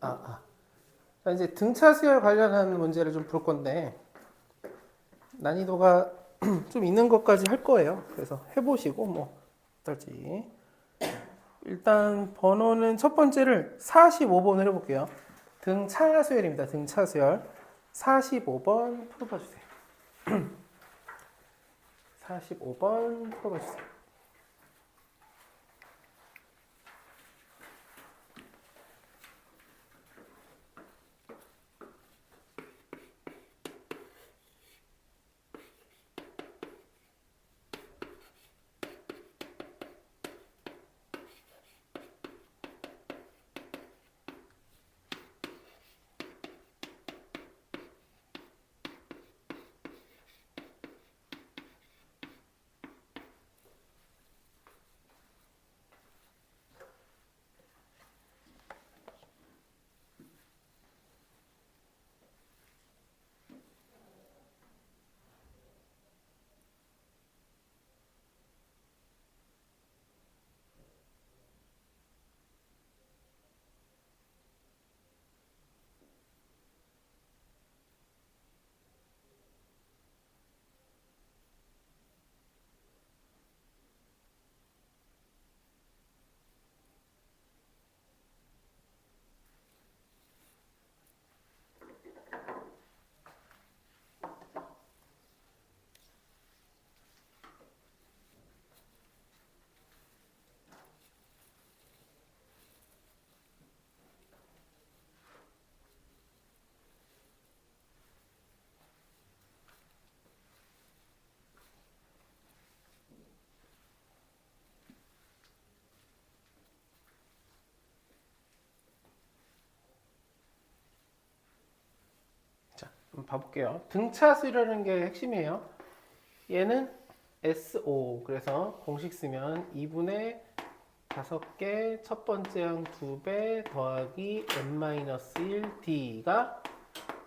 자, 이제 등차 수열 관련한 문제를 좀 볼 건데 난이도가 좀 있는 것까지 할 거예요. 그래서 해보시고 뭐 어떨지. 일단 번호는 첫 번째를 45번을 해볼게요. 등차 수열입니다. 등차 수열. 45번 풀어봐 주세요. 45번 풀어봐 주세요. 자, 한번 봐볼게요. 등차 수열이라는 게 핵심이에요. 얘는 SO. 그래서 공식 쓰면 2분의 5개 첫 번째 항 2배 더하기 n-1d가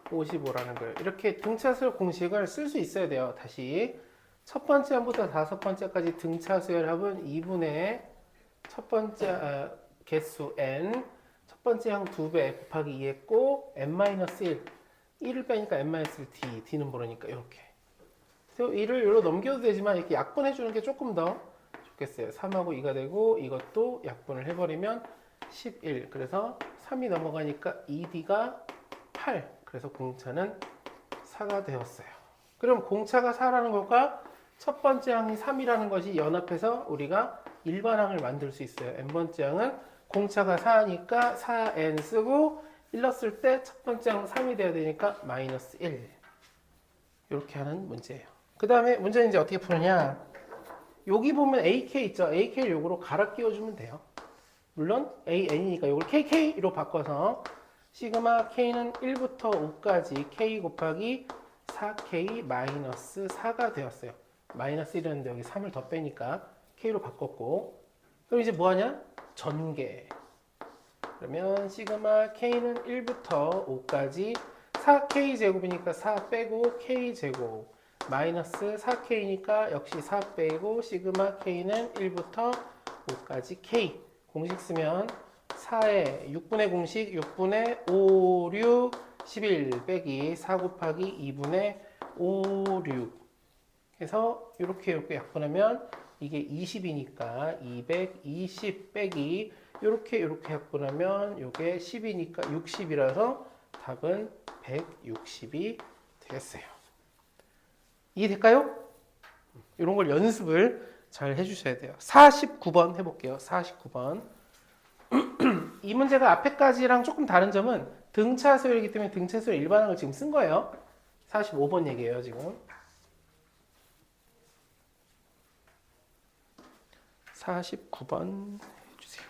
55라는 거예요. 이렇게 등차수열 공식을 쓸 수 있어야 돼요. 다시 첫 번째 항부터 다섯 번째까지 등차수열 합은 2분의 첫 번째 개수 n 첫 번째 항 2배 곱하기 2 했고 n-1 1을 빼니까 n-1d d는 모르니까 이렇게 그래서 1을 여기로 넘겨도 되지만 이렇게 약분해 주는 게 조금 더 좋겠어요. 3하고 2가 되고 이것도 약분을 해버리면 11. 그래서 3이 넘어가니까 2d가 8. 그래서 공차는 4가 되었어요. 그럼 공차가 4라는 것과 첫 번째 항이 3이라는 것이 연합해서 우리가 일반항을 만들 수 있어요. n번째 항은 공차가 4니까 4n 쓰고 1 넣었을 때 첫 번째 항은 3이 돼야 되니까 마이너스 1. 이렇게 하는 문제예요. 그 다음에 문제는 이제 어떻게 푸느냐. 여기 보면 AK 있죠. AK를 요거로 갈아 끼워주면 돼요. 물론 AN이니까 이걸 KK로 바꿔서 시그마 K는 1부터 5까지 K 곱하기 4K 마이너스 4가 되었어요. 마이너스 1이었는데 여기 3을 더 빼니까 K로 바꿨고 그럼 이제 뭐하냐? 전개. 그러면 시그마 K는 1부터 5까지 4K 제곱이니까 4 빼고 K 제곱 마이너스 4K니까 역시 4 빼고 시그마 K는 1부터 5까지 K 공식 쓰면 4의 6분의 공식 6분의 5, 6, 11 빼기 4 곱하기 2분의 5, 6 해서 이렇게 약분하면 이게 20이니까 220 빼기 이렇게 약분하면 이게 10이니까 60이라서 답은 160이 되겠어요. 이해될까요? 이런 걸 연습을 잘 해주셔야 돼요. 49번 해볼게요. 49번. 이 문제가 앞에까지랑 조금 다른 점은 등차 수열이기 때문에 등차 수열 일반항을 지금 쓴 거예요. 45번 얘기예요, 지금. 49번 해주세요.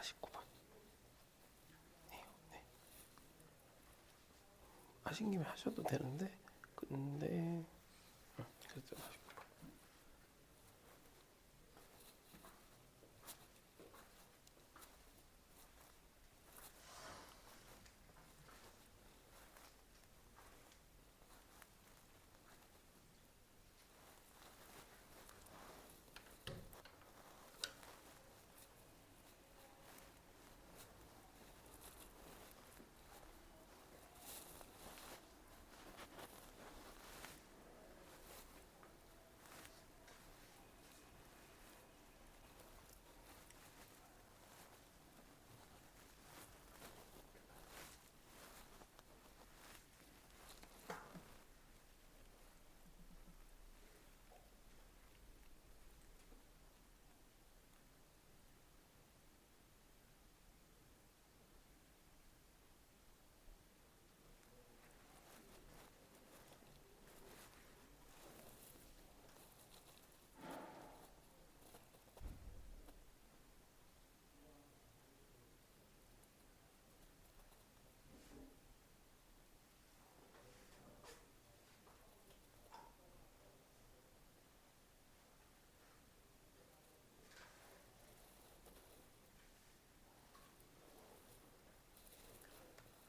49번. 네. 하신 김에 하셔도 되는데, 근데, 그래도 49번.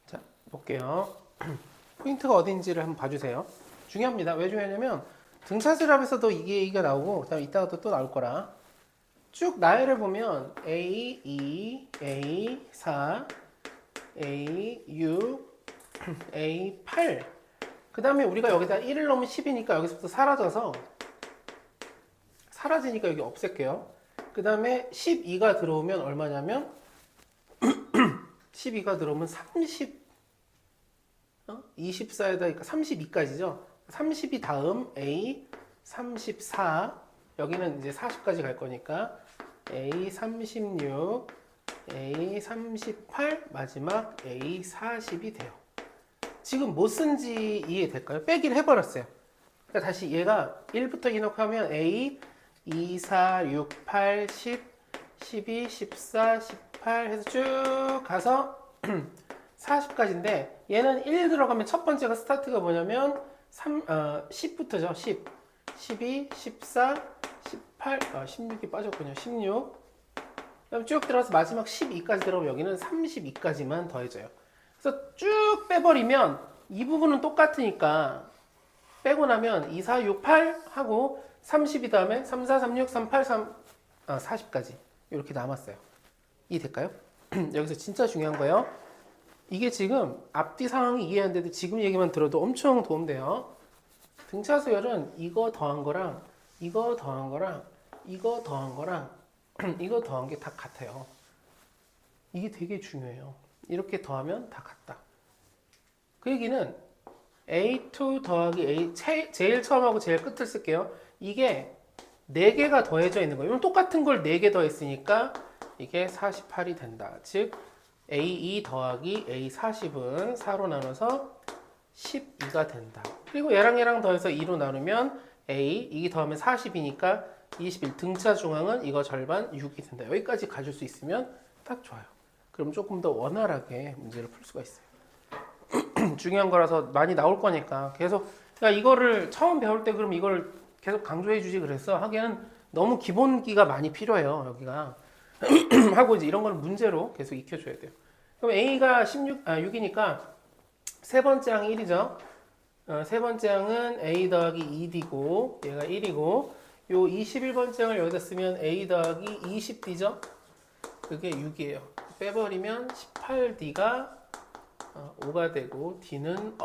자, 볼게요. 포인트가 어딘지를 한번 봐주세요. 중요합니다. 왜 중요하냐면 등차수랍에서도 이게 얘기가 나오고 그다음에 이따가 또 나올 거라. 쭉 나열을 보면 A, 2, A, 4, A, 6, A, 8. 그 다음에 우리가 여기다 1을 넣으면 10이니까 여기서부터 사라지니까 여기 없앨게요. 그 다음에 12가 들어오면 얼마냐면 12가 들어오면 30, 24에다 32까지죠. 32 다음 A 34, 여기는 이제 40까지 갈 거니까 A 36, A 38, 마지막 A 40이 돼요. 지금 뭐 쓴지 이해될까요? 빼기를 해버렸어요. 그러니까 다시 얘가 1부터 이넉하면 A 2, 4, 6, 8, 10, 12, 14, 18 해서 쭉 가서 40까지인데 얘는 1 들어가면 첫 번째가 스타트가 뭐냐면 10부터죠. 10, 12, 14, 18, 16이 빠졌군요. 16. 그다음 쭉 들어서 마지막 12까지 들어오면 여기는 32까지만 더해져요. 그래서 쭉 빼버리면 이 부분은 똑같으니까 빼고 나면 2, 4, 6, 8 하고 32 다음에 3, 4, 3, 6, 3, 8, 40까지 이렇게 남았어요. 이해될까요? 여기서 진짜 중요한 거예요. 이게 지금 앞뒤 상황이 이해하는데도 지금 얘기만 들어도 엄청 도움돼요. 등차 수열은 이거 더한 거랑 이거 더한 거랑 이거 더한 거랑 이거 더한 게 다 같아요. 이게 되게 중요해요. 이렇게 더하면 다 같다. 그 얘기는 A2 더하기 A, 제일 처음하고 제일 끝을 쓸게요. 이게 4개가 더해져 있는 거예요. 똑같은 걸 4개 더했으니까 이게 48이 된다. 즉 A2 더하기 A40은 4로 나눠서 12가 된다. 그리고 얘랑 더해서 2로 나누면 A, 이게 더하면 40이니까 21. 등차 중앙은 이거 절반 6이 된다. 여기까지 가줄 수 있으면 딱 좋아요. 그럼 조금 더 원활하게 문제를 풀 수가 있어요. 중요한 거라서 많이 나올 거니까 계속, 그러니까 이거를 처음 배울 때 그럼 이걸 계속 강조해 주지 그랬어. 하기에는 너무 기본기가 많이 필요해요. 여기가. 하고 이제 이런 거는 문제로 계속 익혀줘야 돼요. 그럼 A가 6이니까 세 번째 항이 1이죠. 세 번째 항은 A 더하기 2D고 얘가 1이고 요 21번째 항을 여기다 쓰면 A 더하기 20D죠. 그게 6이에요. 빼버리면 18D가 5가 되고 D는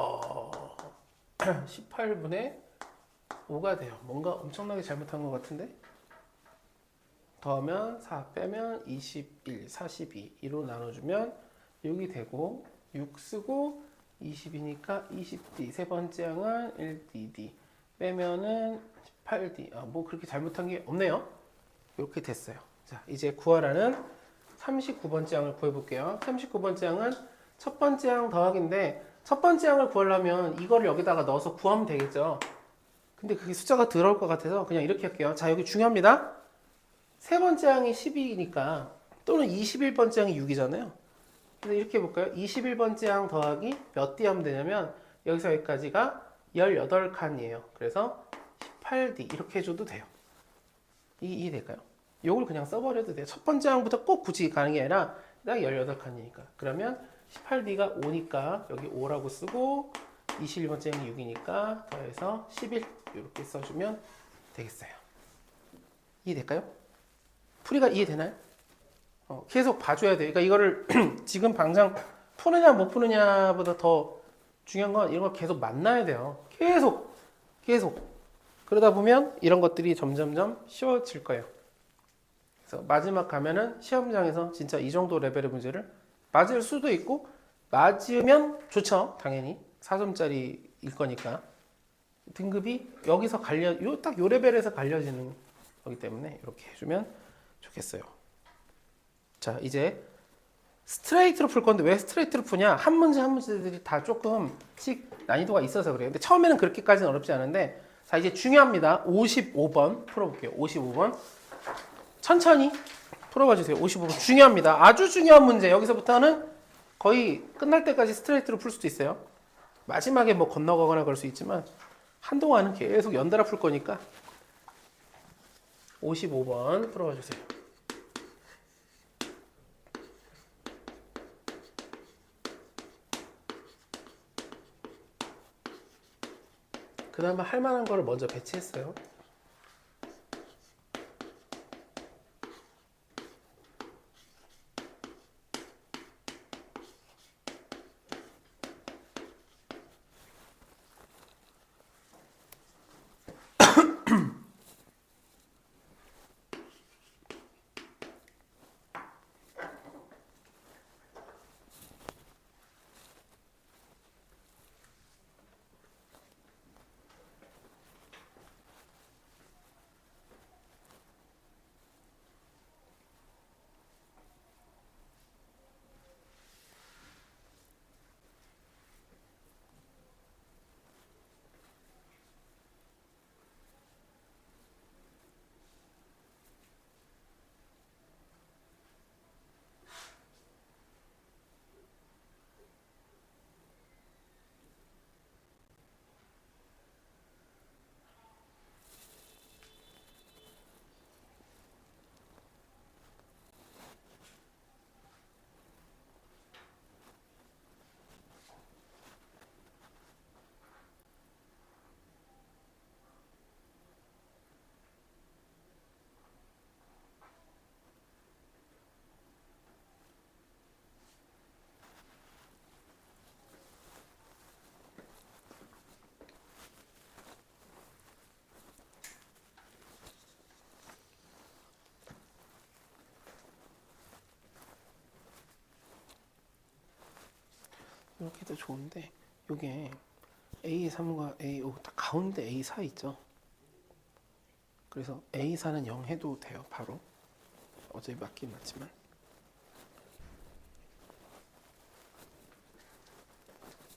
18분의 5가 돼요. 뭔가 엄청나게 잘못한 것 같은데? 더하면 4 빼면 21, 42, 2로 나눠주면 6이 되고 6 쓰고 20이니까 20D. 세 번째 항은 1DD. 빼면은 18D. 뭐 그렇게 잘못한 게 없네요. 이렇게 됐어요. 자, 이제 구하라는 39번째 항을 구해볼게요. 39번째 항은 첫 번째 항 더하기인데 첫 번째 항을 구하려면 이거를 여기다가 넣어서 구하면 되겠죠. 근데 그게 숫자가 들어올 것 같아서 그냥 이렇게 할게요. 자, 여기 중요합니다. 세 번째 항이 10이니까 또는 21번째 항이 6이잖아요. 그래서 이렇게 해볼까요? 21번째 항 더하기 몇 D 하면 되냐면 여기서 여기까지가 18칸이에요. 그래서 18D 이렇게 해줘도 돼요. 이해될까요? 요걸 그냥 써버려도 돼요. 첫 번째 항부터 꼭 굳이 가는 게 아니라 딱 18칸이니까. 그러면 18D가 5니까 여기 5라고 쓰고 21번째 항이 6이니까 더해서 11 이렇게 써주면 되겠어요. 이해될까요? 풀이가 이해되나요? 계속 봐줘야 돼요. 그러니까 이거를 지금 당장 푸느냐 못 푸느냐보다 더 중요한 건 이런 걸 계속 만나야 돼요. 계속. 그러다 보면 이런 것들이 점점점 쉬워질 거예요. 그래서 마지막 가면은 시험장에서 진짜 이 정도 레벨의 문제를 맞을 수도 있고 맞으면 좋죠. 당연히 4점짜리일 거니까 등급이 여기서 딱 요 레벨에서 갈려지는 거기 때문에 이렇게 해주면 좋겠어요. 자, 이제 스트레이트로 풀 건데 왜 스트레이트로 푸냐? 한 문제 한 문제들이 다 조금씩 난이도가 있어서 그래요. 근데 처음에는 그렇게까지는 어렵지 않은데 자, 이제 중요합니다. 55번 풀어볼게요. 55번 천천히 풀어봐 주세요. 55번 중요합니다. 아주 중요한 문제. 여기서부터는 거의 끝날 때까지 스트레이트로 풀 수도 있어요. 마지막에 뭐 건너가거나 그럴 수 있지만 한동안은 계속 연달아 풀 거니까 55번 풀어봐 주세요. 그나마 할 만한 거를 먼저 배치했어요. 이렇게 해도 좋은데 이게 A3과 A5 딱 가운데 A4 있죠. 그래서 A4는 0 해도 돼요. 바로 어차피 맞긴 맞지만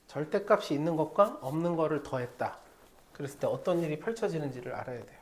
절대값이 있는 것과 없는 거를 더했다. 그랬을 때 어떤 일이 펼쳐지는지를 알아야 돼요.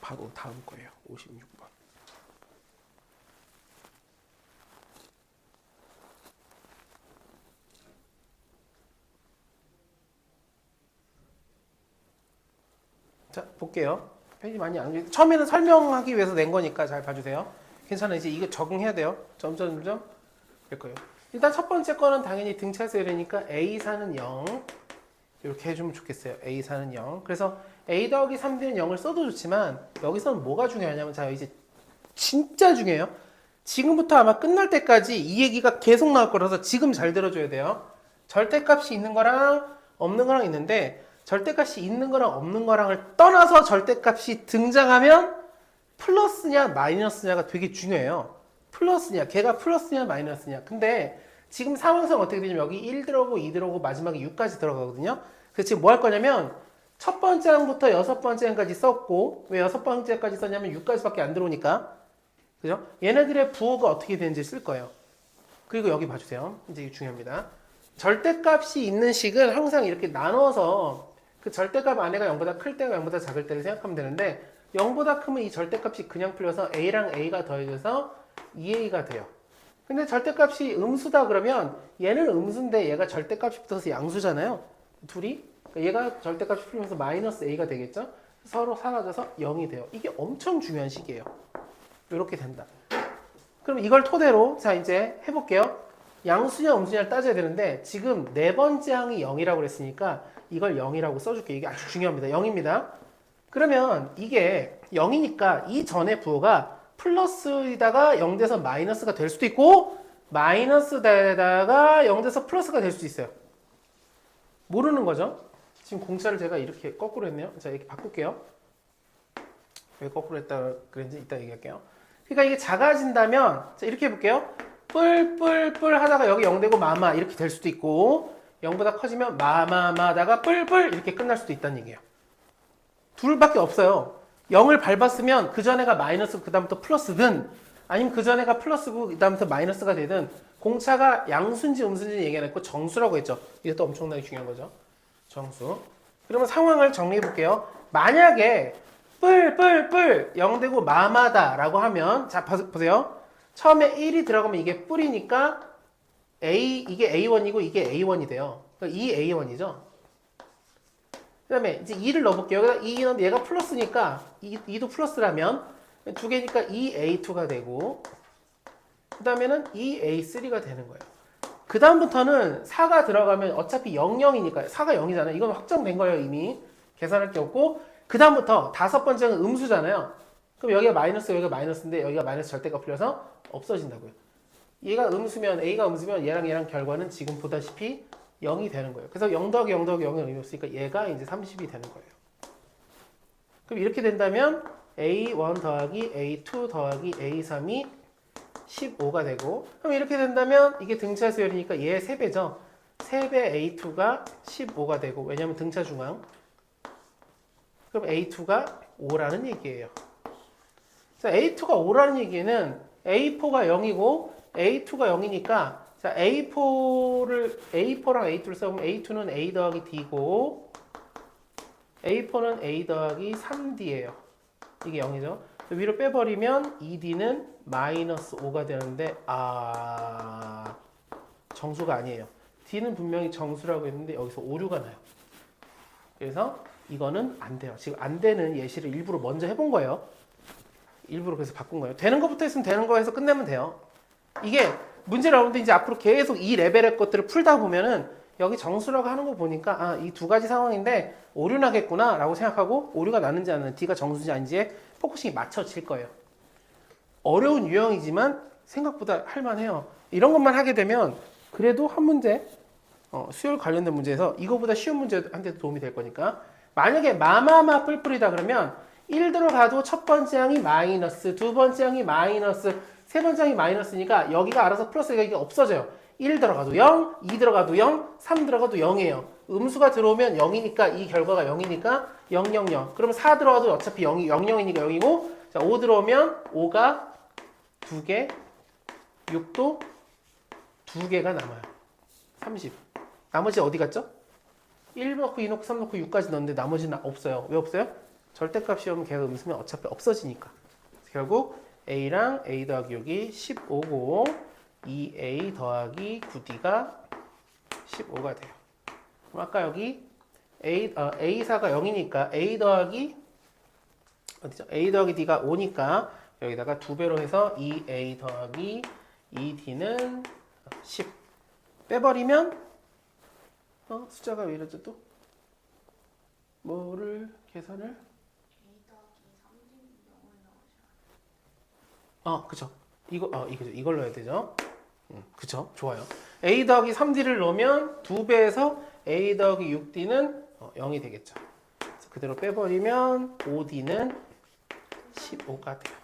바로 다음 거예요. 56번. 자, 볼게요. 페이지 많이 안 처음에는 설명하기 위해서 낸 거니까 잘 봐주세요. 괜찮아. 이제 이거 적응해야 돼요. 점점점 될 거예요. 일단 첫 번째 거는 당연히 등차수열이니까 A4는 0 이렇게 해주면 좋겠어요. A4는 0. 그래서 A 더하기 3B는 0을 써도 좋지만 여기서는 뭐가 중요하냐면 자 이제 진짜 중요해요. 지금부터 아마 끝날 때까지 이 얘기가 계속 나올 거라서 지금 잘 들어줘야 돼요. 절대값이 있는 거랑 없는 거랑 있는데 절대값이 있는 거랑 없는 거랑을 떠나서 절대값이 등장하면 플러스냐 마이너스냐가 되게 중요해요. 플러스냐, 걔가 플러스냐 마이너스냐. 근데 지금 상황상 어떻게 되냐면 여기 1 들어오고 2 들어오고 마지막에 6까지 들어가거든요. 그래서 지금 뭐 할 거냐면 첫 번째 항부터 여섯 번째 항까지 썼고 왜 여섯 번째까지 썼냐면 6까지밖에 안 들어오니까 그죠? 얘네들의 부호가 어떻게 되는지 쓸 거예요. 그리고 여기 봐주세요. 이제 이게 중요합니다. 절대값이 있는 식은 항상 이렇게 나눠서 그 절대값 안에가 0보다 클 때가 0보다 작을 때를 생각하면 되는데 0보다 크면 이 절대값이 그냥 풀려서 A랑 A가 더해져서 2A가 돼요. 근데 절대값이 음수다 그러면 얘는 음수인데 얘가 절대값이 붙어서 양수잖아요. 둘이. 그러니까 얘가 절대값이 풀리면서 마이너스 A가 되겠죠? 서로 사라져서 0이 돼요. 이게 엄청 중요한 식이에요. 이렇게 된다. 그럼 이걸 토대로 자 이제 해볼게요. 양수냐 음수냐를 따져야 되는데 지금 네 번째 항이 0이라고 그랬으니까 이걸 0이라고 써줄게요. 이게 아주 중요합니다. 0입니다. 그러면 이게 0이니까 이 전에 부호가 플러스에다가 0 돼서 마이너스가 될 수도 있고 마이너스에다가 0 돼서 플러스가 될 수도 있어요. 모르는 거죠. 지금 공차를 제가 이렇게 거꾸로 했네요. 자 이렇게 바꿀게요. 왜 거꾸로 했다 그랬는지 이따 얘기할게요. 그러니까 이게 작아진다면 자 이렇게 해볼게요. 뿔뿔뿔 하다가 여기 0 되고 마마 이렇게 될 수도 있고 0보다 커지면 마마마다가 뿔뿔 이렇게 끝날 수도 있다는 얘기예요. 둘밖에 없어요. 0을 밟았으면 그 전에가 마이너스 그 다음부터 플러스든 아니면 그 전에가 플러스고 그 다음부터 마이너스가 되든 공차가 양수인지 음수인지 얘기 안 했고 정수라고 했죠. 이것도 엄청나게 중요한 거죠. 정수. 그러면 상황을 정리해 볼게요. 만약에 뿔뿔뿔 0 되고 마마다 라고 하면 자 보세요. 처음에 1이 들어가면 이게 뿔이니까 이게 A1이고 이게 A1이 돼요. 그러니까 이 A1이죠. 그 다음에 이제 2를 넣어볼게요. 여기다 2 넣는데 얘가 플러스니까 2도 플러스라면 두 개니까 2A2가 되고 그 다음에는 2A3가 되는 거예요. 그 다음부터는 4가 들어가면 어차피 00이니까 4가 0이잖아요. 이건 확정된 거예요. 이미 계산할 게 없고 그 다음부터 다섯 번째는 음수잖아요. 그럼 여기가 마이너스 여기가 마이너스인데 여기가 마이너스 절대가 풀려서 없어진다고요. 얘가 음수면 A가 음수면 얘랑 결과는 지금 보다시피 0이 되는 거예요. 그래서 0 더하기 0 더하기 0이 의미 없으니까 얘가 이제 30이 되는 거예요. 그럼 이렇게 된다면 A1 더하기 A2 더하기 A3이 15가 되고 그럼 이렇게 된다면 이게 등차 수열이니까 얘 3배죠. 3배 A2가 15가 되고 왜냐면 등차 중앙 그럼 A2가 5라는 얘기예요. 자, A2가 5라는 얘기는 A4가 0이고 A2가 0이니까 자, A4랑 A2를 써보면 A2는 A 더하기 D고 A4는 A 더하기 3D예요. 이게 0이죠. 위로 빼버리면 2D는 마이너스 5가 되는데 정수가 아니에요. D는 분명히 정수라고 했는데 여기서 오류가 나요. 그래서 이거는 안 돼요. 지금 안 되는 예시를 일부러 먼저 해본 거예요. 일부러 그래서 바꾼 거예요. 되는 것부터 했으면 되는 거 해서 끝내면 돼요. 이게 문제 나오는데 이제 앞으로 계속 이 레벨의 것들을 풀다 보면은 여기 정수라고 하는 거 보니까 이 두 가지 상황인데 오류 나겠구나 라고 생각하고 오류가 나는지 안 나는지 D가 정수인지 아닌지에 포커싱이 맞춰질 거예요. 어려운 유형이지만 생각보다 할만해요. 이런 것만 하게 되면 그래도 한 문제 수열 관련된 문제에서 이거보다 쉬운 문제한테도 도움이 될 거니까 만약에 마마마 뿔뿔이다 그러면 1 들어가도 첫 번째 항이 마이너스, 두 번째 항이 마이너스, 세 번째 항이 마이너스니까 여기가 알아서 플러스가 이게 없어져요. 1 들어가도 0, 2 들어가도 0, 3 들어가도 0이에요. 음수가 들어오면 0이니까 이 결과가 0이니까 0, 0, 0. 그러면 4 들어가도 어차피 0, 0, 0이니까 0이고 자, 5 들어오면 5가 2개, 6도 2개가 남아요. 30. 나머지 어디 갔죠? 1 넣고 2 넣고 3 넣고 6까지 넣었는데 나머지는 없어요. 왜 없어요? 절대값이 오면 걔가 음수면 어차피 없어지니까. 결국 A랑 A 더하기 6이 15고 2A 더하기 9D가 15가 돼요. 그럼 아까 여기 A4가 0이니까 A 더하기 어디죠? A 더하기 D가 5니까 여기다가 2배로 해서 2A 더하기 2D는 10 빼버리면 숫자가 왜 이러죠 또? 뭐를 계산을? 그쵸. 이걸로 해야 되죠. 그쵸. 좋아요. A 더하기 3D를 넣으면 2배에서 A 더하기 6D는 0이 되겠죠. 그래서 그대로 빼버리면 5D는 15가 돼요.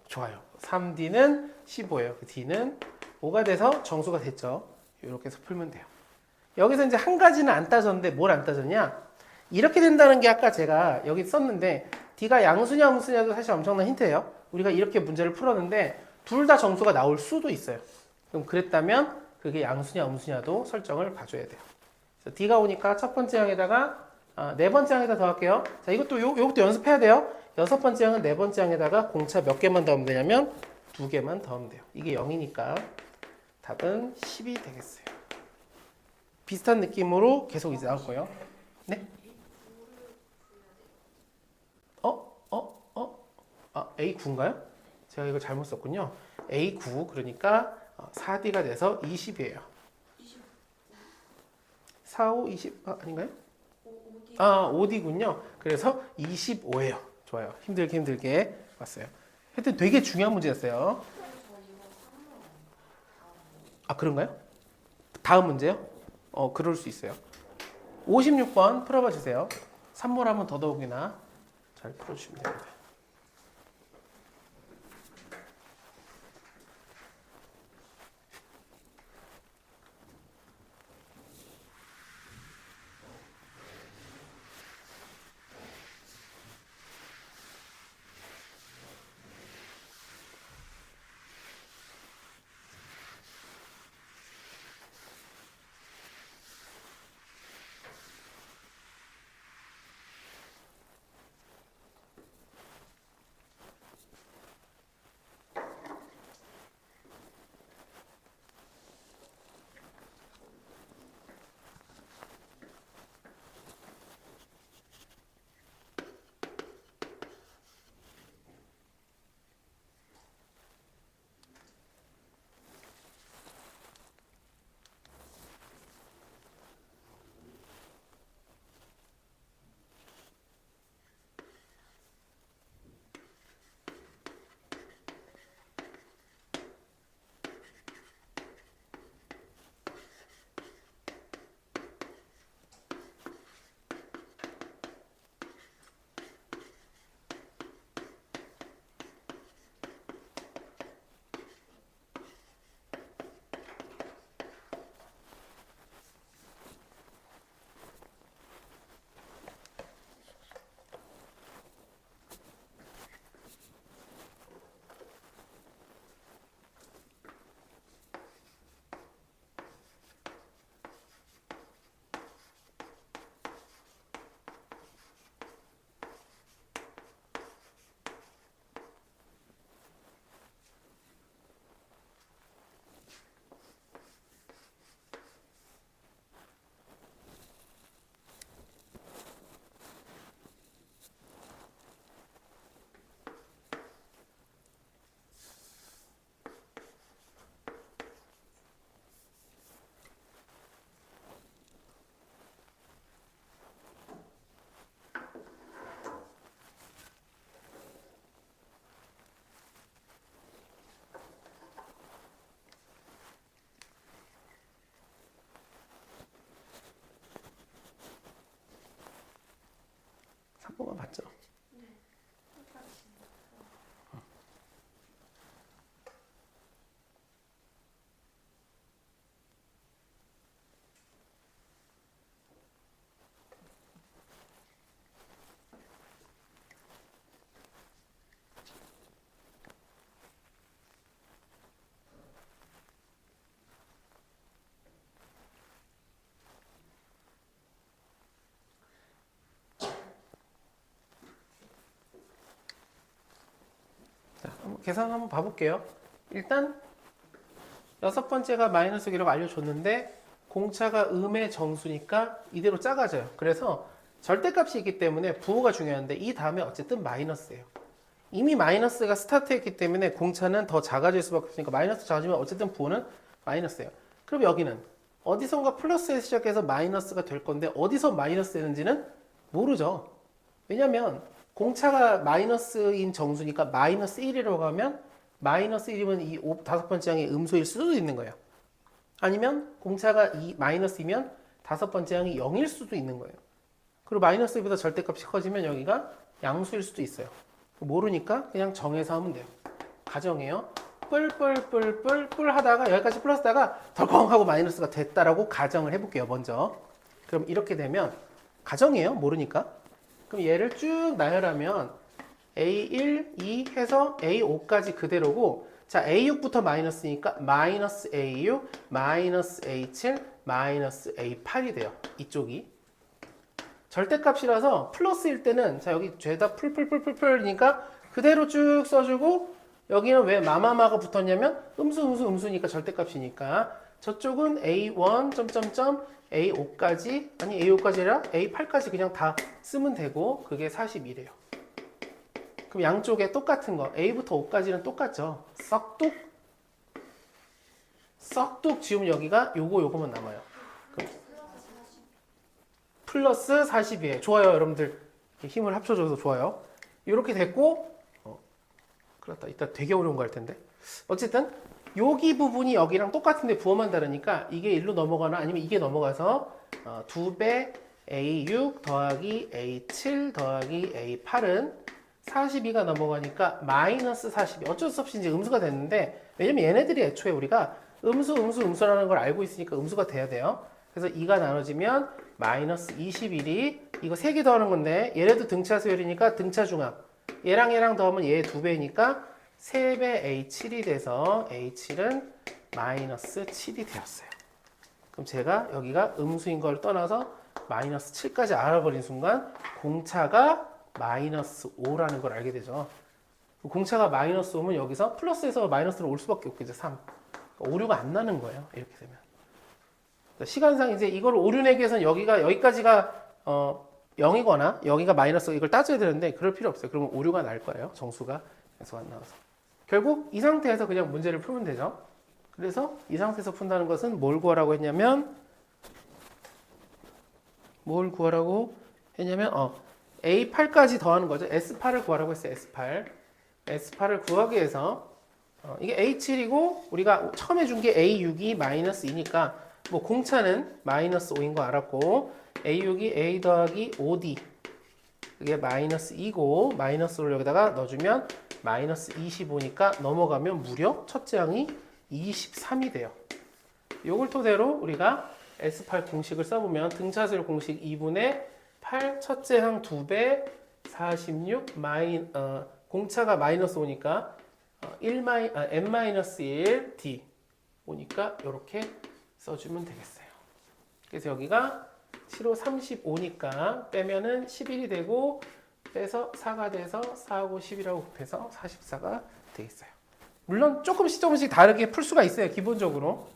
좋아요. 3D는 15예요. 그 D는 5가 돼서 정수가 됐죠. 이렇게 해서 풀면 돼요. 여기서 이제 한 가지는 안 따졌는데 뭘 안 따졌냐? 이렇게 된다는 게 아까 제가 여기 썼는데 D가 양수냐 음수냐도 사실 엄청난 힌트예요. 우리가 이렇게 문제를 풀었는데 둘 다 정수가 나올 수도 있어요. 그럼 그랬다면 그게 양수냐 음수냐도 설정을 봐줘야 돼요. 그래서 D가 오니까 첫 번째 항에다가 네 번째 항에다 더할게요. 자, 요것도 연습해야 돼요. 여섯 번째 항은 네 번째 항에다가 공차 몇 개만 더하면 되냐면 2개만 더하면 돼요. 이게 0이니까 답은 10이 되겠어요. 비슷한 느낌으로 계속 이제 나올 거예요. 네? A9인가요? 제가 이거 잘못 썼군요. A9 그러니까 4D가 돼서 20이에요. 4, 5, 20 아닌가요? 5D군요. 그래서 25예요. 좋아요. 힘들게 왔어요. 하여튼 되게 중요한 문제였어요. 그런가요? 다음 문제요? 그럴 수 있어요. 56번 풀어봐 주세요. 산모라면 더더욱이나 잘 풀어주시면 됩니다. 계산 한번 봐볼게요. 일단 여섯 번째가 마이너스 기록 알려줬는데 공차가 음의 정수니까 이대로 작아져요. 그래서 절대값이 있기 때문에 부호가 중요한데 이 다음에 어쨌든 마이너스예요. 이미 마이너스가 스타트했기 때문에 공차는 더 작아질 수밖에 없으니까 마이너스 작아지면 어쨌든 부호는 마이너스예요. 그럼 여기는 어디선가 플러스에서 시작해서 마이너스가 될 건데 어디서 마이너스 되는지는 모르죠. 왜냐면 공차가 마이너스인 정수니까 마이너스 1이라고 하면 마이너스 1이면 이 다섯 번째 항이 음수일 수도 있는 거예요. 아니면 공차가 마이너스이면 다섯 번째 항이 0일 수도 있는 거예요. 그리고 마이너스 1보다 절대값이 커지면 여기가 양수일 수도 있어요. 모르니까 그냥 정해서 하면 돼요. 가정해요. 뿔 하다가 여기까지 플러스다가 덜컹 하고 마이너스가 됐다라고 가정을 해볼게요. 먼저. 그럼 이렇게 되면 가정이에요. 모르니까. 그럼 얘를 쭉 나열하면 A1, 2 해서 A5까지 그대로고 자 A6부터 마이너스니까 마이너스 A6, 마이너스 A7, 마이너스 A8이 돼요. 이쪽이. 절대값이라서 플러스일 때는 자 여기 죄다 풀이니까 그대로 쭉 써주고 여기는 왜 마마마가 붙었냐면 음수니까 절대값이니까 저쪽은 A1 점점점 A5까지 아니 A5까지 아니라 A8까지 그냥 다 쓰면 되고 그게 41이에요. 그럼 양쪽에 똑같은 거 A부터 5까지는 똑같죠. 썩둑 지우면 여기가 요거만 남아요. 플러스 40이에요. 좋아요, 여러분들. 힘을 합쳐줘서 좋아요. 이렇게 됐고, 그렇다. 이따 되게 어려운 거 할 텐데. 어쨌든, 여기 부분이 여기랑 똑같은데 부호만 다르니까 이게 1로 넘어가나 아니면 이게 넘어가서 2배 A6 더하기 A7 더하기 A8은 42가 넘어가니까 마이너스 42. 어쩔 수 없이 이제 음수가 됐는데, 왜냐면 얘네들이 애초에 우리가 음수라는 걸 알고 있으니까 음수가 돼야 돼요. 그래서 2가 나눠지면 마이너스 21이 이거 3개 더하는 건데 얘네도 등차 수열이니까 등차 중합 얘랑 더하면 얘 2배니까 3배 A7이 돼서 A7은 마이너스 7이 되었어요. 그럼 제가 여기가 음수인 걸 떠나서 마이너스 7까지 알아버린 순간 공차가 마이너스 5라는 걸 알게 되죠. 공차가 마이너스 5면 여기서 플러스에서 마이너스로 올 수밖에 없겠죠. 3. 오류가 안 나는 거예요. 이렇게 되면. 시간상 이제 이걸 오류 내기 위해서는 여기까지가 0이거나 여기가 마이너스 이걸 따져야 되는데 그럴 필요 없어요. 그러면 오류가 날 거예요. 정수가 계속 안 나와서. 결국 이 상태에서 그냥 문제를 풀면 되죠. 그래서 이 상태에서 푼다는 것은 뭘 구하라고 했냐면 A8까지 더하는 거죠. S8을 구하라고 했어요. S8을 구하기 위해서 이게 A7이고 우리가 처음에 준 게 A6이 마이너스 2니까 뭐 공차는 마이너스 5인 거 알았고 A6이 A 더하기 5D 그게 마이너스 2고 마이너스를 여기다가 넣어주면 마이너스 25니까 넘어가면 무려 첫째 항이 23이 돼요. 요걸 토대로 우리가 S8 공식을 써보면 등차수열 공식 2분의 8 첫째 항 2배 46 공차가 마이너스 5니까 n-1 d 오니까 이렇게 써주면 되겠어요. 그래서 여기가 7호 35니까 빼면은 11이 되고 빼서 4가 돼서 4하고 10이라고 곱해서 44가 되겠어요. 물론 조금씩 다르게 풀 수가 있어요. 기본적으로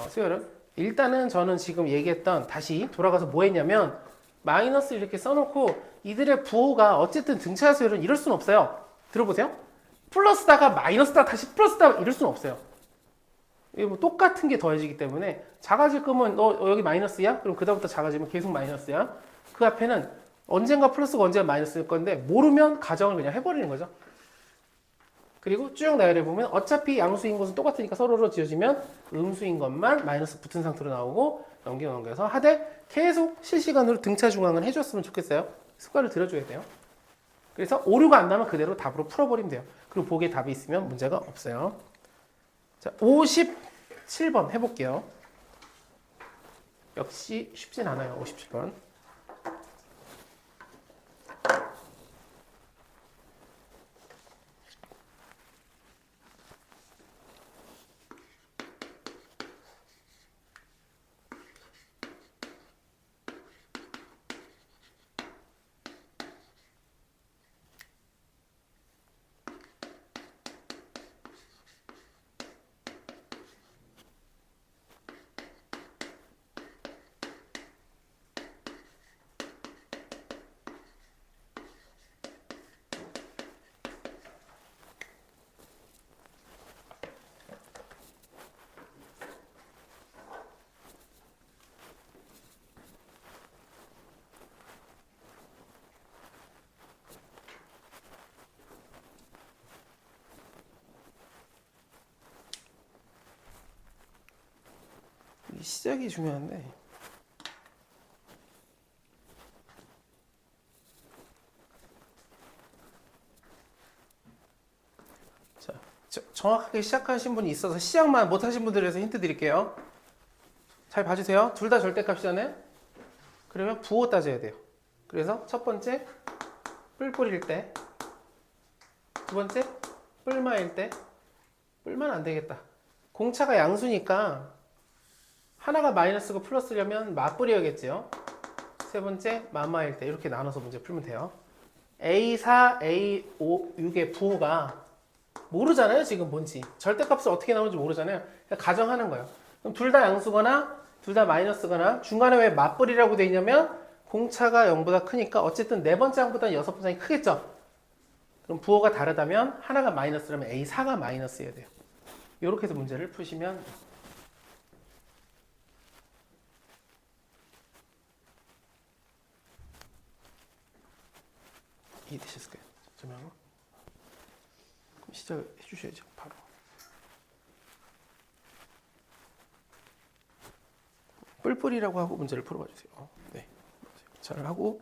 수열은 일단은 저는 지금 얘기했던 다시 돌아가서 뭐 했냐면 마이너스 이렇게 써놓고 이들의 부호가 어쨌든 등차 수열은 이럴 수는 없어요. 들어보세요. 플러스다가 마이너스다 다시 플러스다 이럴 수는 없어요. 이게 뭐 똑같은 게 더해지기 때문에 작아질 거면 여기 마이너스야? 그럼 그다음부터 작아지면 계속 마이너스야. 그 앞에는 언젠가 플러스가 언젠가 마이너스일 건데 모르면 가정을 그냥 해버리는 거죠. 그리고 쭉 나열해 보면 어차피 양수인 것은 똑같으니까 서로로 지어지면 음수인 것만 마이너스 붙은 상태로 나오고 넘겨서 하되 계속 실시간으로 등차 중앙은 해줬으면 좋겠어요. 습관을 들여줘야 돼요. 그래서 오류가 안 나면 그대로 답으로 풀어버리면 돼요. 그리고 보기에 답이 있으면 문제가 없어요. 자, 57번 해볼게요. 역시 쉽진 않아요. 57번. 이 시작이 중요한데. 자, 정확하게 시작하신 분이 있어서 시작만 못하신 분들에 대해서 힌트 드릴게요. 잘 봐주세요. 둘 다 절대값이잖아요. 그러면 부호 따져야 돼요. 그래서 첫 번째 뿔뿔일 때, 두 번째 뿔마일 때. 뿔만 안 되겠다. 공차가 양수니까 하나가 마이너스고 플러스려면 맞뿔이어야겠죠. 세 번째 마마일 때 이렇게 나눠서 문제 풀면 돼요. A4, A5, 6의 부호가 모르잖아요. 지금 뭔지. 절대값을 어떻게 나오는지 모르잖아요. 그냥 가정하는 거예요. 그럼 둘 다 양수거나 둘 다 마이너스거나 중간에 왜 맞뿔이라고 돼 있냐면 공차가 0보다 크니까 어쨌든 네 번째 항보다는 여섯 번째 항이 크겠죠. 그럼 부호가 다르다면 하나가 마이너스라면 A4가 마이너스여야 돼요. 이렇게 해서 문제를 푸시면 이해되셨을 거예요. 그럼 시작해 주셔야죠. 바로. 뿔뿔이라고 하고 문제를 풀어봐 주세요. 네. 잘 하고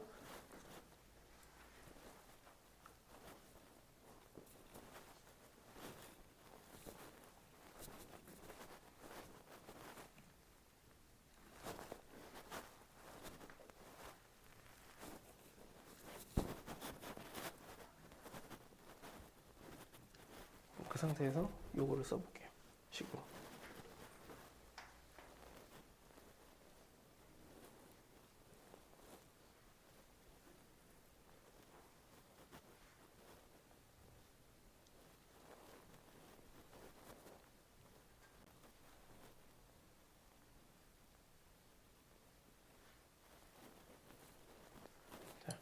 그 상태에서 요거를 써볼게요. 식으로. 자,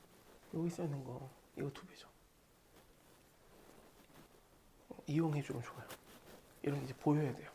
여기 써 있는 거 이거 2배죠. 이용해주면 좋아요. 이런 게 이제 보여야 돼요.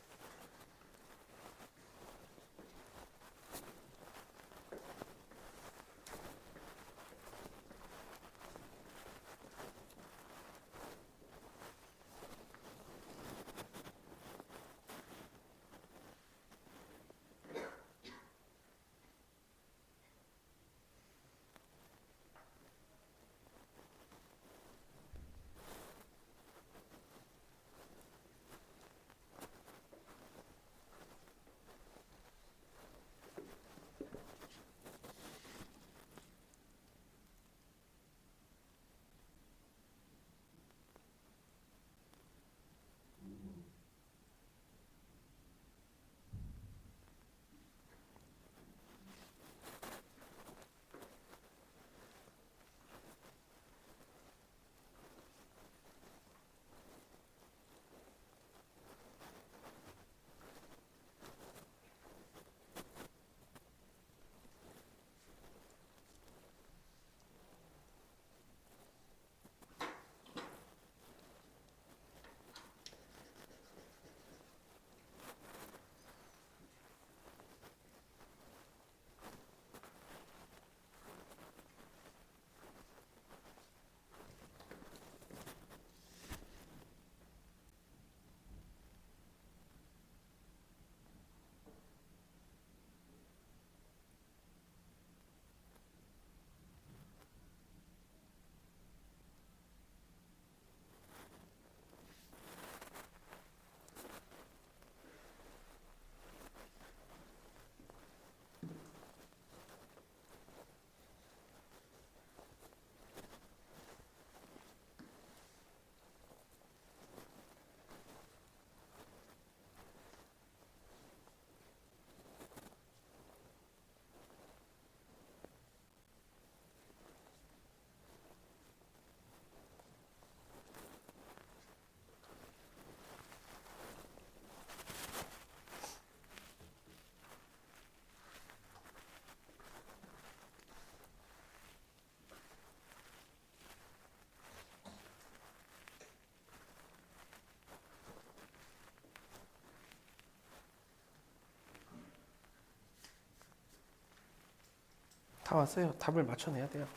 다 왔어요. 답을 맞춰내야 돼요.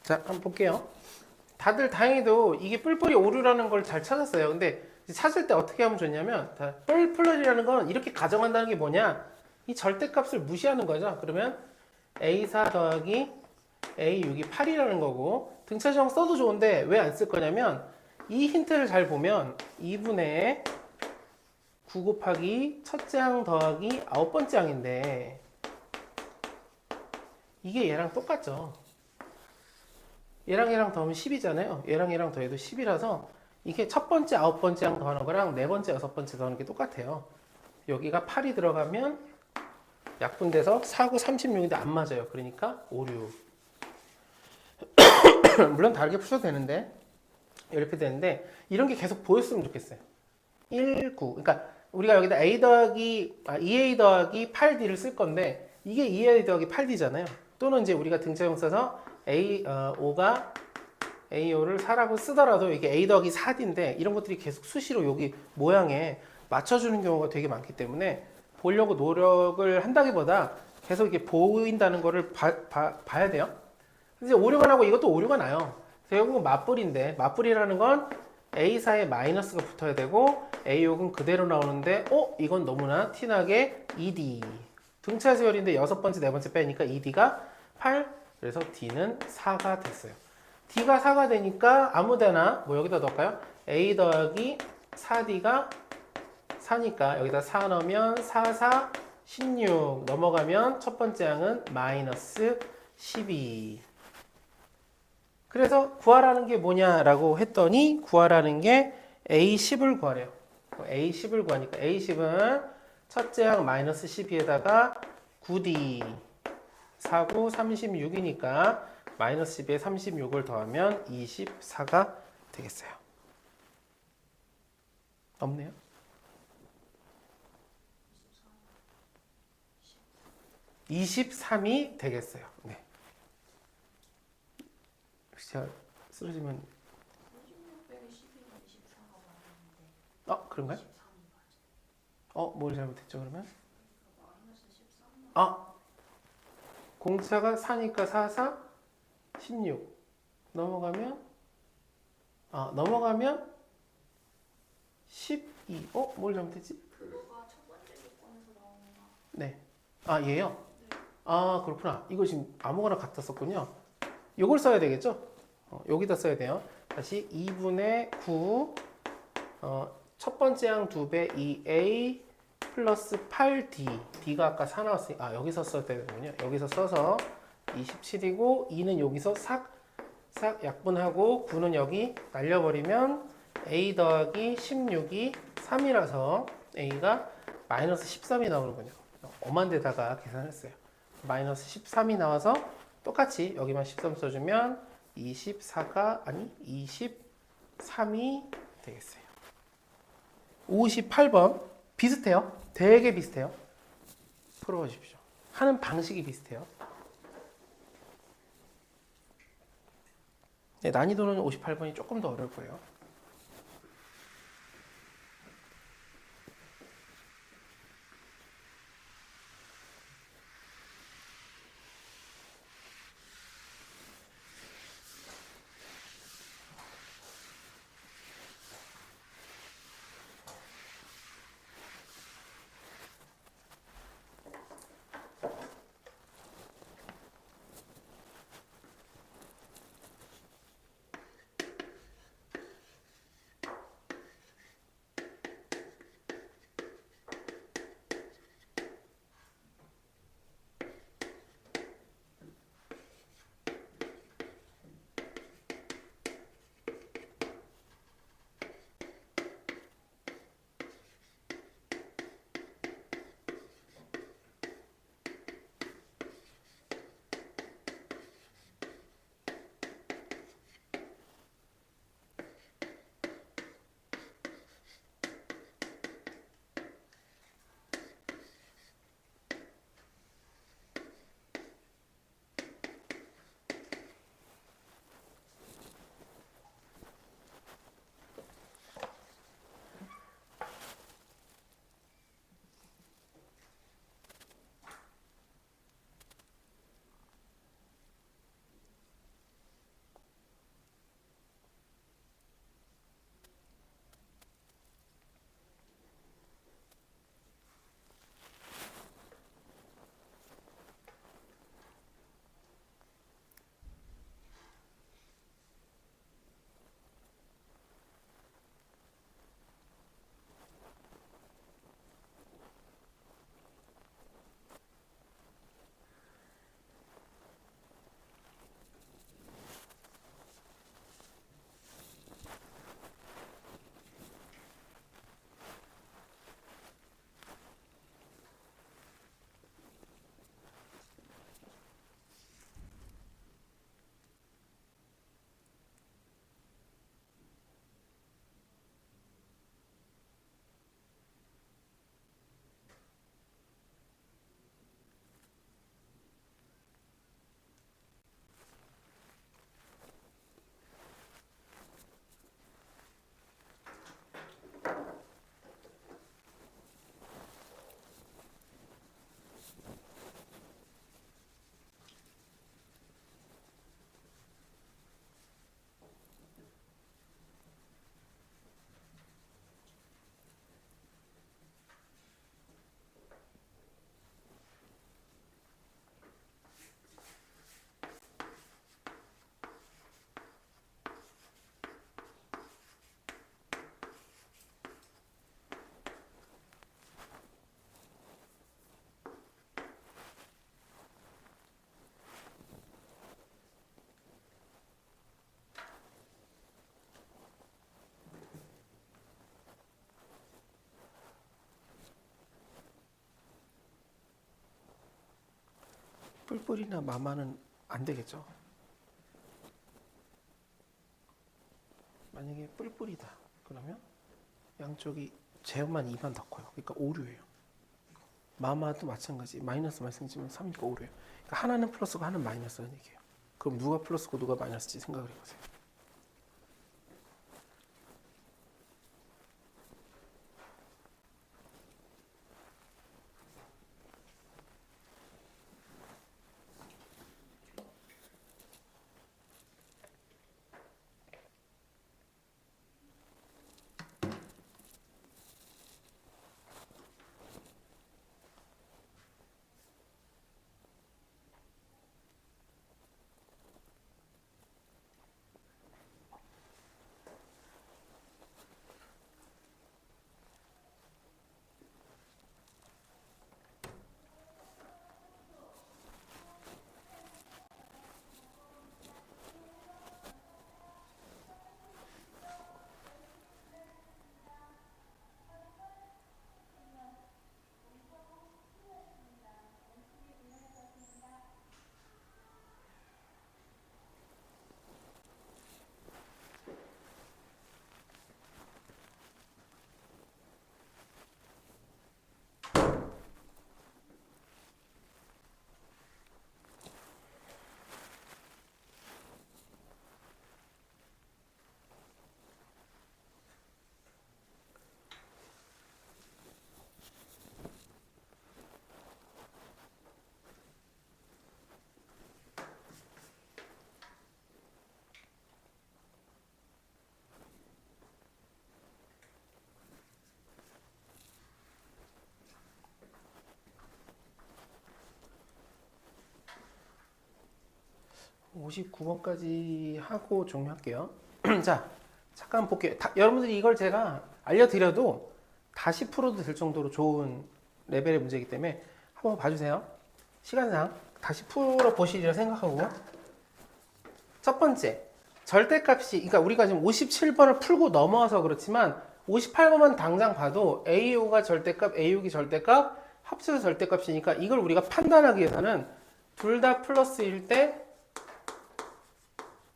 자, 한번 볼게요. 다들 다행히도 이게 뿔뿔이 오류라는 걸 잘 찾았어요. 근데 찾을 때 어떻게 하면 좋냐면 뿔뿔이라는 건 이렇게 가정한다는 게 뭐냐? 이 절대값을 무시하는 거죠. 그러면 A4 더하기 A6이 8이라는 거고 등차수형 써도 좋은데 왜 안 쓸 거냐면 이 힌트를 잘 보면 2분의 9 곱하기 첫째 항 더하기 아홉 번째 항인데 이게 얘랑 똑같죠. 얘랑 더하면 10이잖아요. 얘랑 더해도 10이라서 이게 첫 번째 아홉 번째 항 더하는 거랑 네 번째 여섯 번째 더하는 게 똑같아요. 여기가 8이 들어가면 약분돼서 4, 9, 36인데 안 맞아요. 그러니까 5, 6. 물론 다르게 푸셔도 되는데 이렇게 되는데 이런 게 계속 보였으면 좋겠어요. 1, 9. 그러니까 우리가 여기다 A 더하기 2A 더하기 8D를 쓸 건데 이게 2A 더하기 8D잖아요. 또는 이제 우리가 등차형 써서 A5가 A5를 4라고 쓰더라도 이게 A 더하기 4D인데 이런 것들이 계속 수시로 여기 모양에 맞춰주는 경우가 되게 많기 때문에 보려고 노력을 한다기보다 계속 이게 보인다는 거를 봐야 돼요. 이제 오류가 나고 이것도 오류가 나요. 결국은 맞불인데 맞불이라는 건 A4에 마이너스가 붙어야 되고 A6은 그대로 나오는데 이건 너무나 티나게 ED 등차 수열인데 여섯 번째 네 번째 빼니까 ED가 8 그래서 D는 4가 됐어요. D가 4가 되니까 아무데나 뭐 여기다 넣을까요? A 더하기 4D가 4니까 여기다 4 넣으면 4, 4, 16 넘어가면 첫 번째 항은 마이너스 12 그래서 구하라는 게 뭐냐라고 했더니 구하라는 게 A10을 구하래요. A10을 구하니까 A10은 첫째 항 마이너스 12에다가 9D 4구 36이니까 마이너스 10에 36을 더하면 24가 되겠어요. 없네요. 23이 되겠어요. 네. 제가 쓰러지면 그런가요? 뭘 잘못했죠 그러면? 공차가 4니까 4, 4, 16 넘어가면 넘어가면 12 뭘 잘못했지? 그거가 첫 번째 조건에서 나오는 거. 네. 얘요? 그렇구나. 이거 지금 아무거나 갖다 썼군요. 요걸 써야 되겠죠? 여기다 써야 돼요. 다시 2분의 9 첫 번째 항 2배 2a 플러스 8d d가 아까 4 나왔으니까 여기서 써야 되는군요. 여기서 써서 27이고 2는 여기서 싹 약분하고 9는 여기 날려버리면 a 더하기 16이 3이라서 a가 마이너스 13이 나오는군요. 엄한 데다가 계산했어요. 마이너스 13이 나와서 똑같이 여기만 13 써주면 24가 23이 되겠어요. 58번 비슷해요. 되게 비슷해요. 풀어보십시오. 하는 방식이 비슷해요. 네, 난이도는 58번이 조금 더 어려울 거예요. 뿔뿔이나 마마는 안 되겠죠. 만약에 뿔뿔이다 그러면 양쪽이 제곱만 2만 더 커요. 그러니까 오류예요. 마마도 마찬가지. 마이너스 말씀드리면 3이니까 오류예요. 그러니까 하나는 플러스고 하나는 마이너스라는 얘기예요. 그럼 누가 플러스고 누가 마이너스인지 생각을 해보세요. (59번까지) 하고 종료할게요. 자, 잠깐 볼게요. 여러분들이 이걸 제가 알려드려도 다시 풀어도 될 정도로 좋은 레벨의 문제이기 때문에 한번 봐주세요. 시간상 다시 풀어보시리라 생각하고. 첫 번째, 절대값이, 그러니까 우리가 지금 57번을 풀고 넘어와서 그렇지만 58번만 당장 봐도 A5가 절대값, A6이 절대값, 합쳐서 절대값이니까 이걸 우리가 판단하기 위해서는 둘 다 플러스일 때,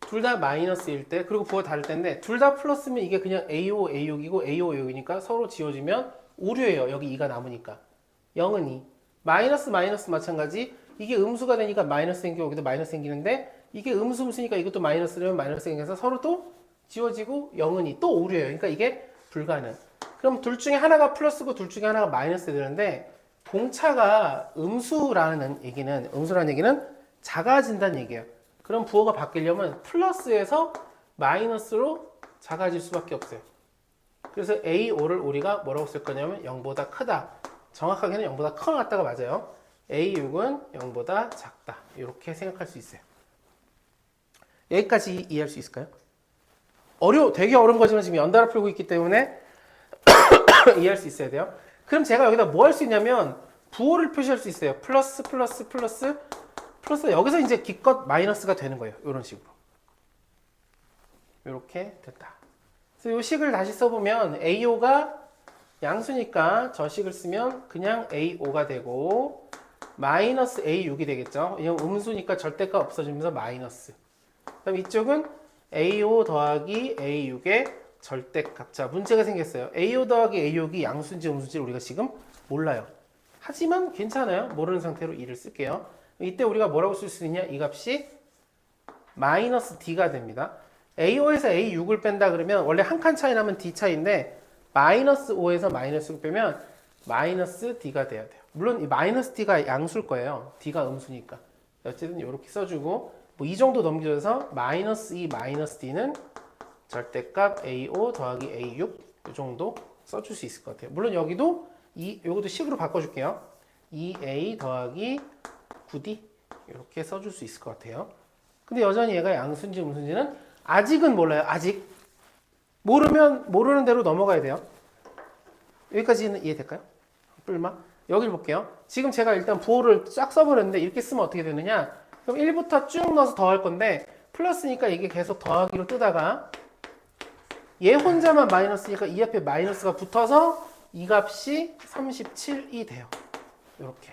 둘 다 마이너스일 때, 그리고 부호 다를 때인데 둘 다 플러스면 이게 그냥 A5, A6이고 A5, A6이니까 서로 지워지면 오류예요. 여기 2가 남으니까. 0은 2. 마이너스 마이너스 마찬가지. 이게 음수가 되니까 마이너스 생기고 여기도 마이너스 생기는데 이게 음수니까 이것도 마이너스면 마이너스 생겨서 서로 또 지워지고 0은 2. 또 오류예요. 그러니까 이게 불가능. 그럼 둘 중에 하나가 플러스고 둘 중에 하나가 마이너스 되는데 공차가 음수라는 얘기는 작아진다는 얘기예요. 그럼 부호가 바뀌려면 플러스에서 마이너스로 작아질 수밖에 없어요. 그래서 A5를 우리가 뭐라고 쓸 거냐면 0보다 크다. 정확하게는 0보다 커 같다가 맞아요. A6은 0보다 작다. 이렇게 생각할 수 있어요. 여기까지 이해할 수 있을까요? 되게 어려운 거지만 지금 연달아 풀고 있기 때문에 이해할 수 있어야 돼요. 그럼 제가 여기다 뭐 할 수 있냐면 부호를 표시할 수 있어요. 플러스 여기서 이제 기껏 마이너스가 되는 거예요. 이런 식으로. 이렇게 됐다. 그래서 이 식을 다시 써보면 A5가 양수니까 저 식을 쓰면 그냥 A5가 되고 마이너스 A6이 되겠죠. 왜냐면 음수니까 절대값 없어지면서 마이너스. 그럼 이쪽은 A5 더하기 A6의 절대값. 자, 문제가 생겼어요. A5 더하기 A6이 양수인지 음수인지 우리가 지금 몰라요. 하지만 괜찮아요. 모르는 상태로 2를 쓸게요. 이때 우리가 뭐라고 쓸 수 있냐? 이 값이 마이너스 D가 됩니다. A5에서 A6을 뺀다 그러면 원래 한 칸 차이 나면 D 차이인데 마이너스 5에서 마이너스 6 빼면 마이너스 D가 돼야 돼요. 물론 이 마이너스 D가 양수일 거예요. D가 음수니까. 어쨌든 이렇게 써주고 뭐 이 정도 넘겨줘서 마이너스 2 마이너스 D는 절대값 A5 더하기 A6 이 정도 써줄 수 있을 것 같아요. 물론 여기도 요것도 식으로 바꿔줄게요. 2A 더하기 9D 이렇게 써줄 수 있을 것 같아요. 근데 여전히 얘가 양수인지 음수인지는 아직은 몰라요. 아직 모르는 대로 넘어가야 돼요. 여기까지는 이해될까요? 뿔마 여기를 볼게요. 지금 제가 일단 부호를 쫙 써버렸는데 이렇게 쓰면 어떻게 되느냐? 그럼 1부터 쭉 넣어서 더할 건데 플러스니까 이게 계속 더하기로 뜨다가 얘 혼자만 마이너스니까 이 앞에 마이너스가 붙어서 이 값이 37이 돼요. 이렇게.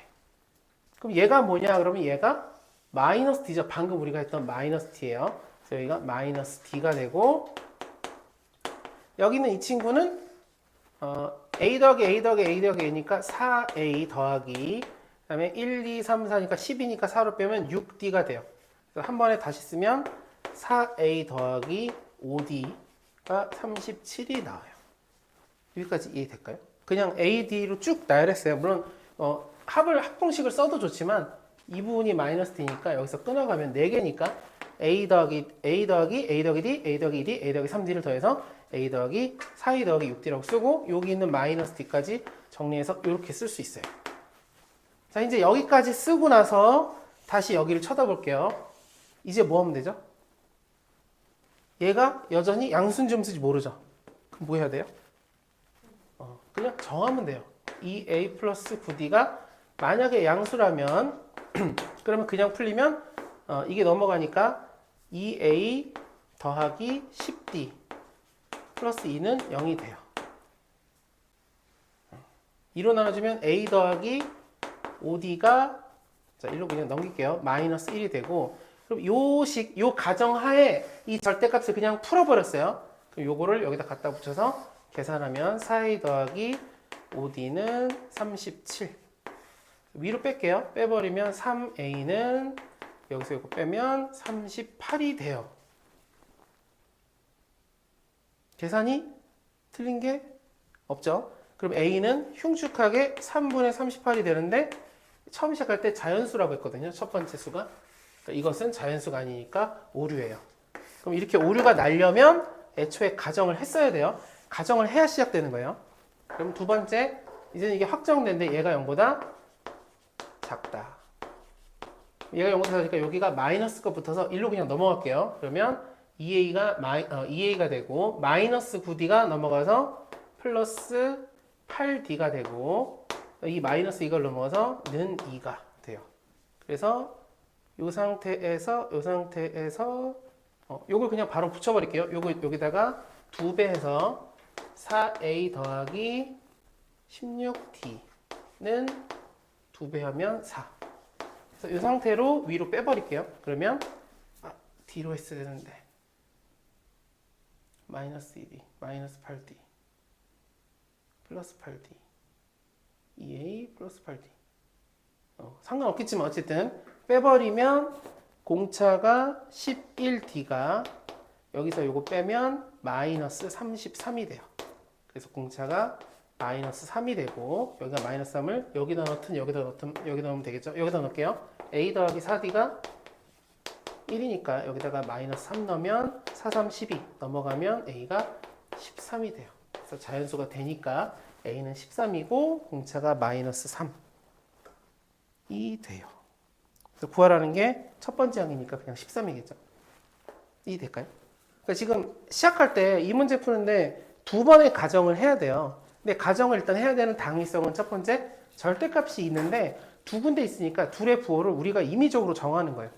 그럼 얘가 뭐냐? 그러면 얘가 마이너스 d죠. 방금 우리가 했던 마이너스 d예요. 그래서 여기가 마이너스 d가 되고 여기는 이 친구는 a 더하기 a 더하기 a 더하기 a니까 4a 더하기 그다음에 1, 2, 3, 4니까 10이니까 4로 빼면 6d가 돼요. 그래서 한 번에 다시 쓰면 4a 더하기 5d가 37이 나와요. 여기까지 이해될까요? 그냥 a, d로 쭉 나열했어요. 물론 합공식을 써도 좋지만 이 부분이 마이너스 d니까 여기서 끊어가면 4개니까 a 더하기 a 더하기 a 더하기 d, a 더하기 2d, a 더하기 3d를 더해서 a 더하기 4a 더하기 6d라고 쓰고 여기 있는 마이너스 d까지 정리해서 이렇게 쓸 수 있어요. 자, 이제 여기까지 쓰고 나서 다시 여기를 쳐다볼게요. 이제 뭐 하면 되죠? 얘가 여전히 양순점수인지 모르죠? 그럼 뭐 해야 돼요? 그냥 정하면 돼요. 2a 플러스 9d가 만약에 양수라면 그러면 그냥 풀리면 이게 넘어가니까 2a 더하기 10d 플러스 2는 0이 돼요. 2로 나눠주면 a 더하기 5d가 자, 1로 그냥 넘길게요. 마이너스 1이 되고 그럼 요 가정 하에 이 절대값을 그냥 풀어버렸어요. 그럼 요거를 여기다 갖다 붙여서 계산하면 4a 더하기 5d는 37 위로 뺄게요. 빼버리면 3a는 여기서 이거 빼면 38이 돼요. 계산이 틀린 게 없죠. 그럼 a는 흉측하게 3분의 38이 되는데 처음 시작할 때 자연수라고 했거든요. 첫 번째 수가. 그러니까 이것은 자연수가 아니니까 오류예요. 그럼 이렇게 오류가 나려면 애초에 가정을 했어야 돼요. 가정을 해야 시작되는 거예요. 그럼 두 번째, 이제는 이게 확정된데 얘가 0보다 작다. 얘가 0보다 작으니까 여기가 마이너스 거 붙어서 1로 그냥 넘어갈게요. 그러면 2a가 되고 마이너스 9d가 넘어가서 플러스 8d가 되고 이 마이너스 이걸 넘어가서 는 2가 돼요. 그래서 이 상태에서 요걸 그냥 바로 붙여버릴게요. 요거 여기다가 2배 해서 4a 더하기 16d는 2배 하면 4. 그래서 이 상태로 위로 빼버릴게요. 그러면 d로 했어야 되는데 마이너스 2d, 마이너스 8d, 플러스 8d, 2a 플러스 8d. 상관없겠지만 어쨌든 빼버리면 공차가 11d가 여기서 요거 빼면 마이너스 33이 돼요. 그래서 공차가 마이너스 3이 되고 여기가 마이너스 3을 여기다 넣든 여기다 넣으면 되겠죠. 여기다 넣을게요. a 더하기 4d가 1이니까 여기다가 마이너스 3 넣으면 4, 3, 12 넘어가면 a가 13이 돼요. 그래서 자연수가 되니까 a는 13이고 공차가 마이너스 3이 돼요. 그래서 구하라는 게 첫 번째 항이니까 그냥 13이겠죠. 이 될까요? 그러니까 지금 시작할 때 이 문제 푸는데 두 번의 가정을 해야 돼요. 근데 가정을 일단 해야 되는 당위성은 첫 번째 절대값이 있는데 두 군데 있으니까 둘의 부호를 우리가 임의적으로 정하는 거예요.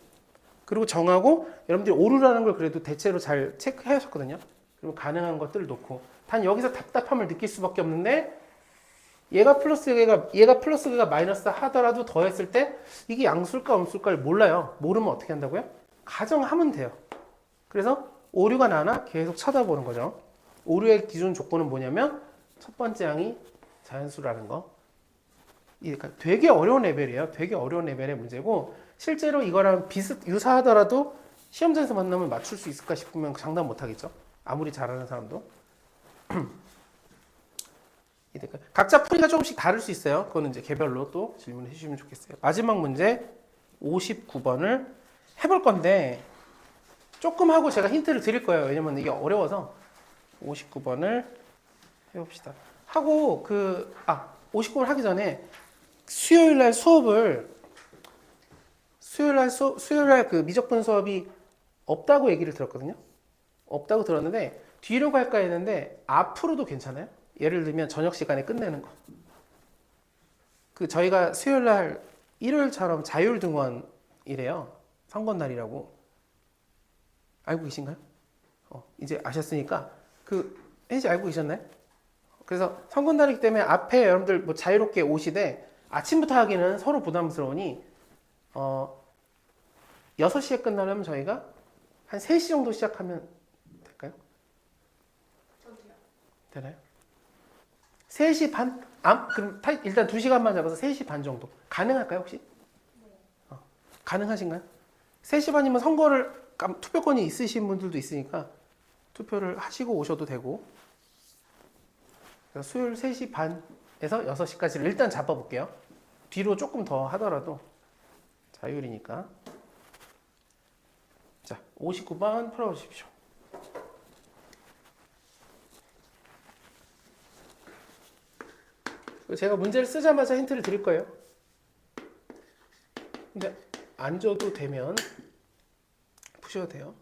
그리고 정하고 여러분들이 오류라는 걸 그래도 대체로 잘 체크해 하셨거든요. 그리고 가능한 것들을 놓고 단 여기서 답답함을 느낄 수밖에 없는데 얘가 플러스가 마이너스 하더라도 더했을 때 이게 양수일까 음수일까를 몰라요. 모르면 어떻게 한다고요? 가정하면 돼요. 그래서 오류가 나나 계속 쳐다보는 거죠. 오류의 기준 조건은 뭐냐면 첫 번째 항이 자연수라는 거. 그러니까 되게 어려운 레벨이에요. 되게 어려운 레벨의 문제고 실제로 이거랑 유사하더라도 시험장에서 만나면 맞출 수 있을까 싶으면 장담 못 하겠죠. 아무리 잘하는 사람도. 각자 풀이가 조금씩 다를 수 있어요. 그거는 이제 개별로 또 질문해 주시면 좋겠어요. 마지막 문제 59번을 해볼 건데 조금 하고 제가 힌트를 드릴 거예요. 왜냐면 이게 어려워서 59번을 해봅시다. 하고 59번 하기 전에 수요일 날 그 미적분 수업이 없다고 얘기를 들었거든요. 없다고 들었는데 뒤로 갈까 했는데 앞으로도 괜찮아요. 예를 들면 저녁 시간에 끝내는 거. 저희가 수요일 날 일요일처럼 자율등원이래요. 선거날이라고. 알고 계신가요? 이제 아셨으니까 왠지 알고 계셨나요? 그래서 선거날이기 때문에 앞에 여러분들 뭐 자유롭게 오시되 아침부터 하기는 서로 부담스러우니 6시에 끝나려면 저희가 한 3시 정도 시작하면 될까요? 저도요. 되나요? 3시 반? 그럼 일단 2시간만 잡아서 3시 반 정도. 가능할까요, 혹시? 네. 가능하신가요? 3시 반이면 선거를, 투표권이 있으신 분들도 있으니까 투표를 하시고 오셔도 되고. 그래서 수요일 3시 반에서 6시까지를 일단 잡아볼게요. 뒤로 조금 더 하더라도 자율이니까. 자, 59번 풀어주십시오. 제가 문제를 쓰자마자 힌트를 드릴 거예요. 근데 안 줘도 되면 푸셔도 돼요.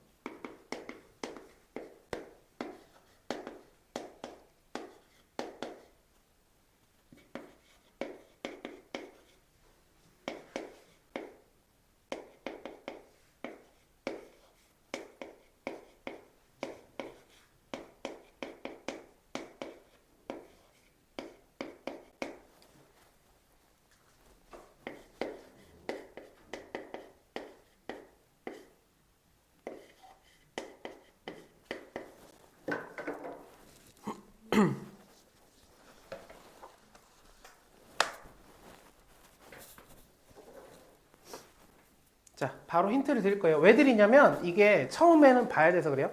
자, 바로 힌트를 드릴 거예요. 왜 드리냐면 이게 처음에는 봐야 돼서 그래요.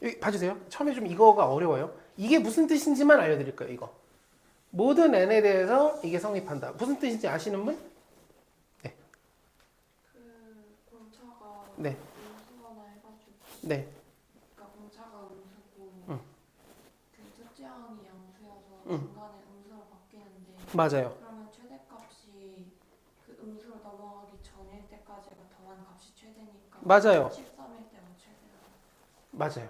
여기 봐주세요. 처음에 좀 이거가 어려워요. 이게 무슨 뜻인지만 알려드릴 거예요. 이거. 모든 n에 대해서 이게 성립한다. 무슨 뜻인지 아시는 분? 네. 그 공차가 네. 음수거나 해가지고 네. 그러니까 공차가 음수고 응. 그 첫째 항이 양수여서 응. 중간에 음수로 바뀌는데 맞아요. 그러면 최대값이 그 음수로 넘어가기 전일 때까지가 더한 값이 최대니까 맞아요. 13일 때가 최대라. 맞아요.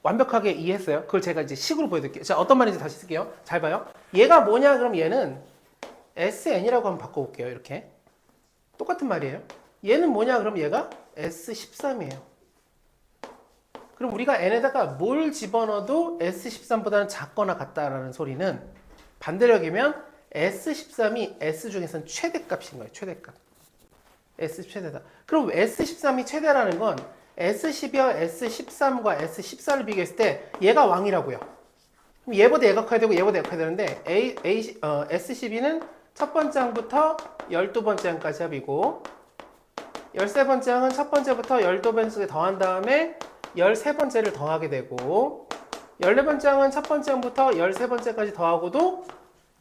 완벽하게 이해했어요. 그걸 제가 이제 식으로 보여드릴게요. 자, 어떤 말인지 다시 쓸게요. 잘 봐요. 얘가 뭐냐? 그럼 얘는 SN이라고 한번 바꿔볼게요. 이렇게. 똑같은 말이에요. 얘는 뭐냐? 그럼 얘가 S13이에요. 그럼 우리가 n에다가 뭘 집어넣어도 S13보다는 작거나 같다라는 소리는 반대로 얘기하면 S13이 S 중에서는 최대값인 거예요. 최대값. S 최대다. 그럼 S13이 최대라는 건 S12와 S13과 S14를 비교했을 때 얘가 왕이라고요. 그럼 얘보다 얘가 커야 되고 얘보다 얘가 커야 되는데 S12는 첫 번째 항부터 12번째 항까지 합이고 13번째 항은 첫 번째부터 12번째 더한 다음에 13번째를 더하게 되고 14번째 항은 첫 번째 항부터 13번째까지 더하고도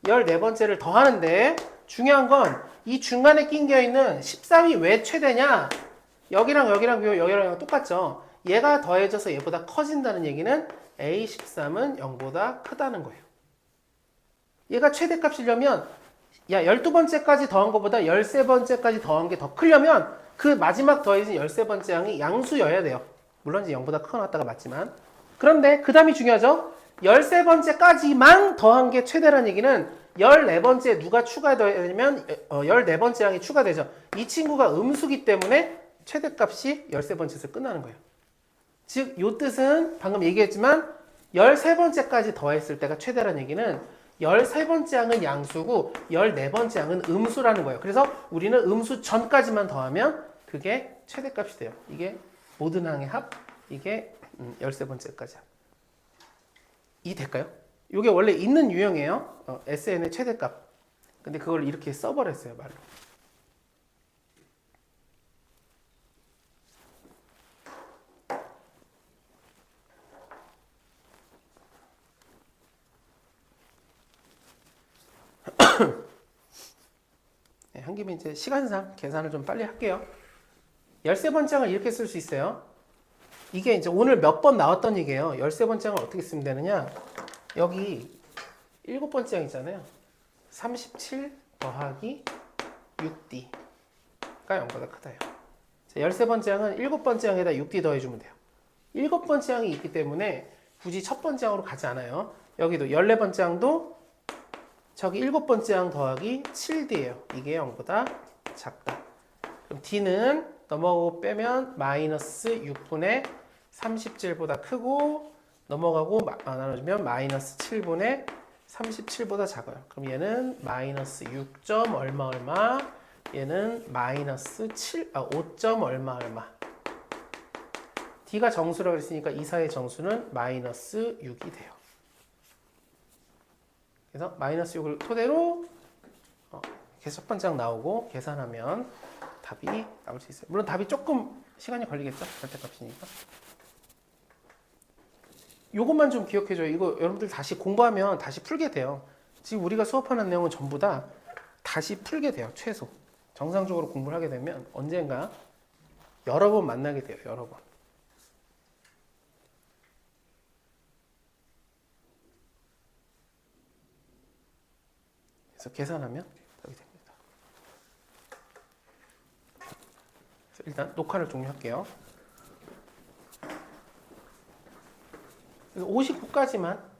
14번째를 더하는데 중요한 건 이 중간에 낀겨 있는 13이 왜 최대냐? 여기랑 여기랑 비교 여기랑 똑같죠. 얘가 더해져서 얘보다 커진다는 얘기는 A13은 0보다 크다는 거예요. 얘가 최대값이려면 야 12번째까지 더한 것보다 13번째까지 더한 게 더 크려면 그 마지막 더해진 13번째 항이 양수여야 돼요. 물론 이제 0보다 커놨다가 맞지만. 그런데 그 다음이 중요하죠. 13번째까지만 더한 게 최대라는 얘기는 14번째 누가 추가되면 14번째 항이 추가되죠. 이 친구가 음수기 때문에 최대값이 13번째에서 끝나는 거예요. 즉, 이 뜻은 방금 얘기했지만 13번째까지 더했을 때가 최대라는 얘기는 13번째 항은 양수고 14번째 항은 음수라는 거예요. 그래서 우리는 음수 전까지만 더하면 그게 최대값이 돼요. 이게 모든 항의 합, 이게 13번째까지 합. 이 될까요? 이게 원래 있는 유형이에요. SN의 최대값. 근데 그걸 이렇게 써버렸어요, 말로. 네, 한 김에 이제 시간상 계산을 좀 빨리 할게요. 13번째 항을 이렇게 쓸 수 있어요. 이게 이제 오늘 몇 번 나왔던 얘기예요. 13번째 항을 어떻게 쓰면 되느냐? 여기 7번째 항 있잖아요. 37 더하기 6D가 0보다 크다요. 13번째 항은 7번째 항에다 6D 더해주면 돼요. 7번째 항이 있기 때문에 굳이 첫 번째 항으로 가지 않아요. 여기도 14번째 항도 저기 7번째 항 더하기 7D예요. 이게 0보다 작다. 그럼 D는 넘어가고 빼면 마이너스 6분의 37보다 크고 넘어가고 나눠주면 마이너스 7분의 37보다 작아요. 그럼 얘는 마이너스 6점 얼마 얘는 마이너스 5점 얼마. D가 정수라고 했으니까 이사의 정수는 마이너스 6이 돼요. 그래서 마이너스 6을 토대로 계속 첫 번째 항 나오고 계산하면 답이 나올 수 있어요. 물론 답이 조금 시간이 걸리겠죠? 절대값이니까. 요것만 좀 기억해줘요. 이거 여러분들 다시 공부하면 다시 풀게 돼요. 지금 우리가 수업하는 내용은 전부 다 다시 풀게 돼요. 최소. 정상적으로 공부를 하게 되면 언젠가 여러 번 만나게 돼요. 여러 번. 그래서 계산하면 답이 됩니다. 그래서 일단 녹화를 종료할게요. 59까지만